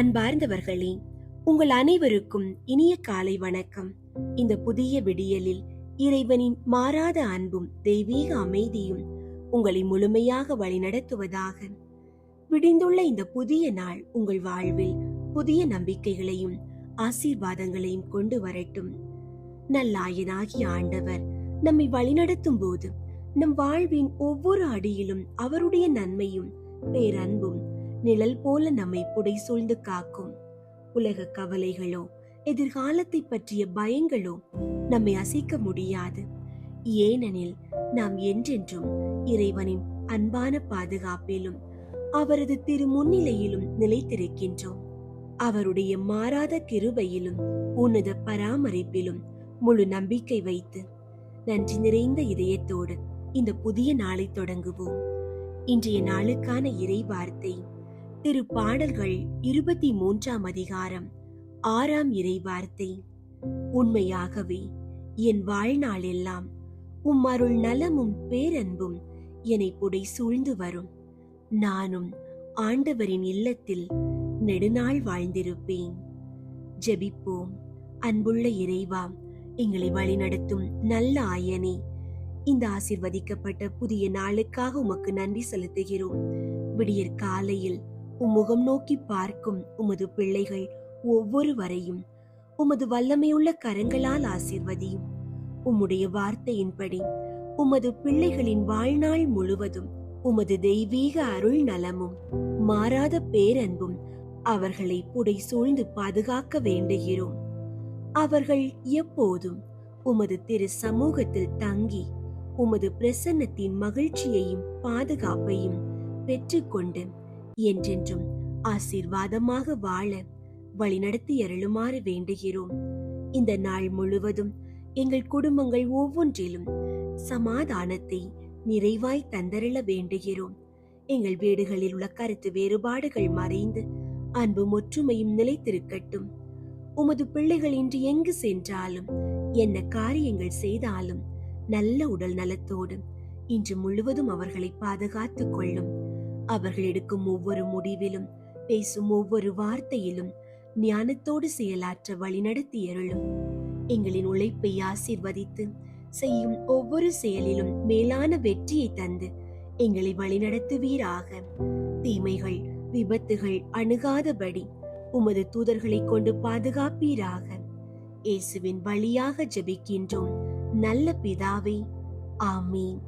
அன்பார்ந்தவர்களே, உங்கள் அனைவருக்கும் இனிய காலை வணக்கம். இந்த புதிய விடியலில் இறைவனின் மாறாத அன்பும் தெய்வீக அமைதியும் உங்களை முழுமையாக வழிநடத்துவதாக. விடிந்துள்ள இந்த புதிய நாள் உங்கள் வாழ்வில் புதிய நம்பிக்கைகளையும் ஆசீர்வாதங்களையும் கொண்டு வரட்டும். நல்லாயனாகிய ஆண்டவர் நம்மை வழிநடத்தும் போது நம் வாழ்வின் ஒவ்வொரு அடியிலும் அவருடைய நன்மையும் பேரன்பும் நிழல் போல நம்மை புடை சூழ்ந்து காக்கும். உலக கவலைகளோ எதிர்காலத்தை பற்றிய பயங்களோ நம்மை அசைக்க முடியாது. ஏனெனில் நாம் என்றென்றும் இறைவனின் அன்பான பாதுகாப்பிலும் அவரது திரு முன்னிலையிலும் நிலைத்திருக்கின்றோம். அவருடைய மாறாத கிருபையிலும் உன்னத பராமரிப்பிலும் முழு நம்பிக்கை வைத்து நன்றி நிறைந்த இதயத்தோடு இந்த புதிய நாளை தொடங்குவோம். இன்றைய நாளுக்கான இறை வார்த்தை திரு பாடல்கள் 23ஆம் அதிகாரம் 6ஆம் இறை வார்த்தை. உண்மையாகவே என் வாழ்நாள் எல்லாம் உம் அருள் நலமும் பேரன்பும் என்னை புடை சூழ்ந்து வரும். நானும் ஆண்டவரின் இல்லத்தில் நெடுநாள் வாழ்ந்திருப்பேன். ஜெபிப்போம். அன்புள்ள இறைவா, எங்களை வழிநடத்தும் நல்ல ஆயனே, இந்த ஆசீர்வதிக்கப்பட்ட புதிய நாளுக்காக உமக்கு நன்றி செலுத்துகிறோம். விடியற் காலையில் உம்முகம் நோக்கி பார்க்கும் உமது பிள்ளைகள் ஒவ்வொருவரையும் உமது வல்லமையுள்ள கரங்களால் ஆசீர்வதியும். உம்முடைய வார்த்தையின்படி உமது பிள்ளைகளின் வாழ்நாள் முழுவதும் உமது தெய்வீக அருள் நலமும் மாறாத பேரன்பும் அவர்களை புடை சூழ்ந்து பாதுகாக்க வேண்டுகிறோம். அவர்கள் எப்போதும் உமது திரு சமூகத்தில் தங்கி உமது பிரசன்னத்தின் மகிழ்ச்சியையும் பாதுகாப்பையும் பெற்றுக்கொண்டு என்றென்றும் ஆசீர்வாதமாக வாழ வழிநடத்தி அருளுமாறு வேண்டுகிறோம். இந்த நாள் முழுவதும் எங்கள் குடும்பங்கள் ஒவ்வொன்றிலும் சமாதானத்தை நிறைவாய் தந்தருள வேண்டுகிறோம். எங்கள் வீடுகளில் உள்ள கருத்து வேறுபாடுகள் மறைந்து அன்பும் ஒற்றுமையும் நிலைத்திருக்கட்டும். உமது பிள்ளைகள் இன்று எங்கு சென்றாலும் என்ன காரியங்கள் செய்தாலும் நல்ல உடல் நலத்தோடு இன்று முழுவதும் அவர்களை பாதுகாத்துக் கொள்ளும். அவர்கள் எடுக்கும் ஒவ்வொரு முடிவிலும் பேசும் ஒவ்வொரு வார்த்தையிலும் ஞானத்தோடு செயலாற்ற வழிநடத்தி அருளும். எங்களின் உழைப்பை ஆசீர்வதித்து செய்யும் ஒவ்வொரு செயலிலும் மேலான வெற்றியை தந்து எங்களை வழிநடத்துவீராக. தீமைகள் விபத்துகள் அணுகாதபடி உமது தூதர்களை கொண்டு பாதுகாப்பீராக. இயேசுவின் வழியாக ஜெபிக்கின்றோம் நல்ல பிதாவே, ஆமீன்.